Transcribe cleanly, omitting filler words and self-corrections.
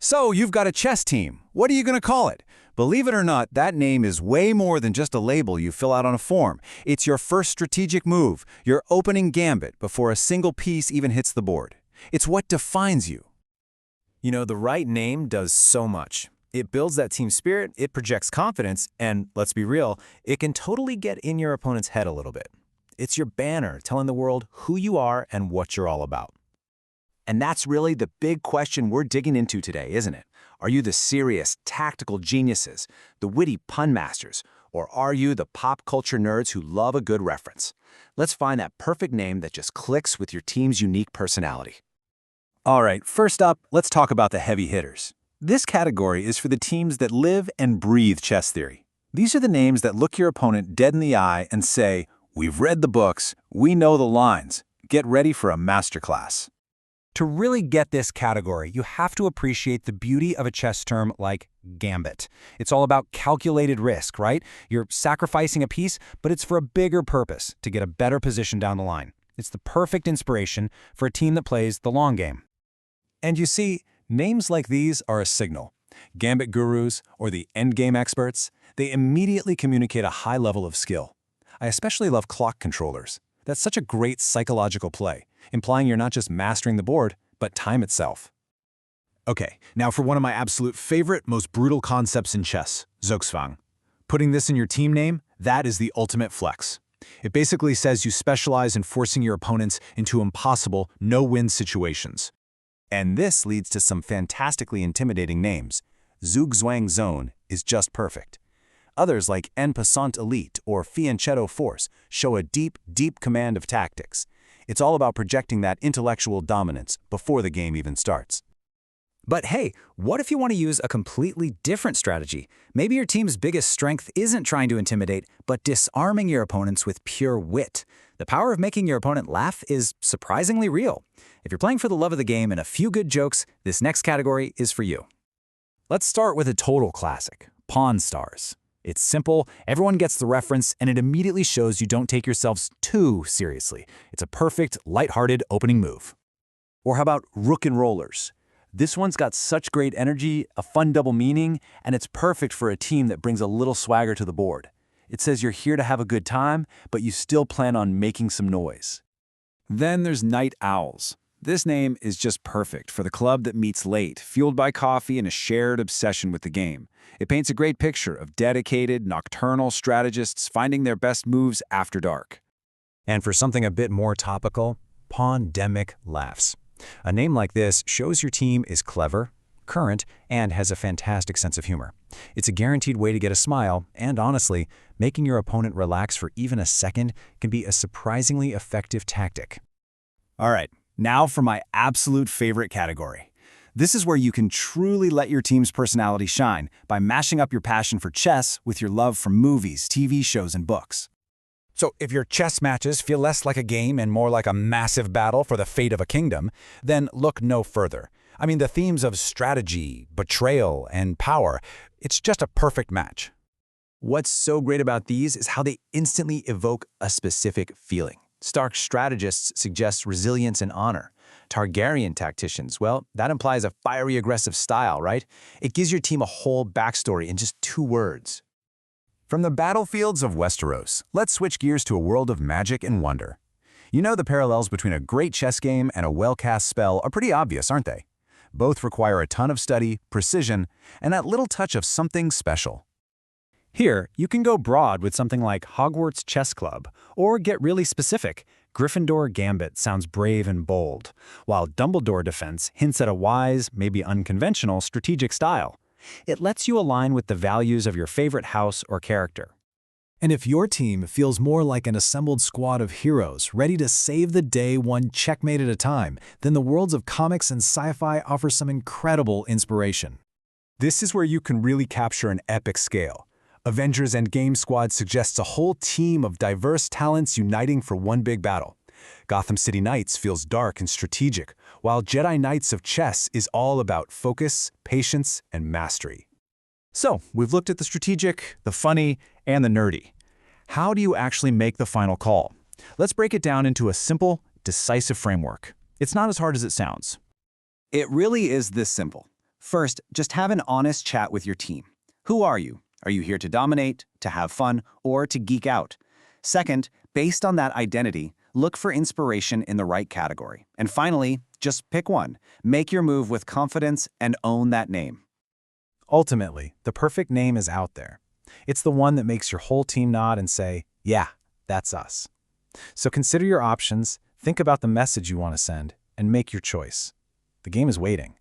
So you've got a chess team. What are you going to call it? Believe it or not, that name is way more than just a label you fill out on a form. It's your first strategic move, your opening gambit before a single piece even hits the board. It's what defines you. You know, the right name does so much. It builds that team spirit, it projects confidence, and let's be real, it can totally get in your opponent's head a little bit. It's your banner telling the world who you are and what you're all about. And that's really the big question we're digging into today, isn't it? Are you the serious, tactical geniuses, the witty pun masters, or are you the pop culture nerds who love a good reference? Let's find that perfect name that just clicks with your team's unique personality. All right, first up, let's talk about the heavy hitters. This category is for the teams that live and breathe chess theory. These are the names that look your opponent dead in the eye and say, "We've read the books, we know the lines. Get ready for a masterclass." To really get this category, you have to appreciate the beauty of a chess term like gambit. It's all about calculated risk, right? You're sacrificing a piece, but it's for a bigger purpose, to get a better position down the line. It's the perfect inspiration for a team that plays the long game. And you see, names like these are a signal. Gambit gurus or the endgame experts, they immediately communicate a high level of skill. I especially love clock controllers. That's such a great psychological play, implying you're not just mastering the board, but time itself. Okay, now for one of my absolute favorite, most brutal concepts in chess, Zugzwang. Putting this in your team name, that is the ultimate flex. It basically says you specialize in forcing your opponents into impossible, no-win situations. And this leads to some fantastically intimidating names. Zugzwang Zone is just perfect. Others like En Passant Elite or Fianchetto Force show a deep, deep command of tactics. It's all about projecting that intellectual dominance before the game even starts. But hey, what if you want to use a completely different strategy? Maybe your team's biggest strength isn't trying to intimidate, but disarming your opponents with pure wit. The power of making your opponent laugh is surprisingly real. If you're playing for the love of the game and a few good jokes, this next category is for you. Let's start with a total classic, Pawn Stars. It's simple, everyone gets the reference, and it immediately shows you don't take yourselves too seriously. It's a perfect, lighthearted opening move. Or how about Rook and Rollers? This one's got such great energy, a fun double meaning, and it's perfect for a team that brings a little swagger to the board. It says you're here to have a good time, but you still plan on making some noise. Then there's Night Owls. This name is just perfect for the club that meets late, fueled by coffee and a shared obsession with the game. It paints a great picture of dedicated, nocturnal strategists finding their best moves after dark. And for something a bit more topical, Pawndemic Laughs. A name like this shows your team is clever, current, and has a fantastic sense of humor. It's a guaranteed way to get a smile, and honestly, making your opponent relax for even a second can be a surprisingly effective tactic. All right, now for my absolute favorite category. This is where you can truly let your team's personality shine by mashing up your passion for chess with your love for movies, TV shows, and books. So if your chess matches feel less like a game and more like a massive battle for the fate of a kingdom, then look no further. I mean, the themes of strategy, betrayal, and power, it's just a perfect match. What's so great about these is how they instantly evoke a specific feeling. Stark strategists suggest resilience and honor. Targaryen tacticians, well, that implies a fiery, aggressive style, right? It gives your team a whole backstory in just 2 words. From the battlefields of Westeros, let's switch gears to a world of magic and wonder. You know, the parallels between a great chess game and a well-cast spell are pretty obvious, aren't they? Both require a ton of study, precision, and that little touch of something special. Here, you can go broad with something like Hogwarts Chess Club, or get really specific. Gryffindor Gambit sounds brave and bold, while Dumbledore Defense hints at a wise, maybe unconventional, strategic style. It lets you align with the values of your favorite house or character. And if your team feels more like an assembled squad of heroes ready to save the day one checkmate at a time, then the worlds of comics and sci-fi offer some incredible inspiration. This is where you can really capture an epic scale. Avengers Endgame Squad suggests a whole team of diverse talents uniting for one big battle. Gotham City Knights feels dark and strategic, while Jedi Knights of Chess is all about focus, patience, and mastery. So, we've looked at the strategic, the funny, and the nerdy. How do you actually make the final call? Let's break it down into a simple, decisive framework. It's not as hard as it sounds. It really is this simple. First, just have an honest chat with your team. Who are you? Are you here to dominate, to have fun, or to geek out? Second, based on that identity, look for inspiration in the right category. And finally, just pick one. Make your move with confidence and own that name. Ultimately, the perfect name is out there. It's the one that makes your whole team nod and say, yeah, that's us. So consider your options, think about the message you want to send, and make your choice. The game is waiting.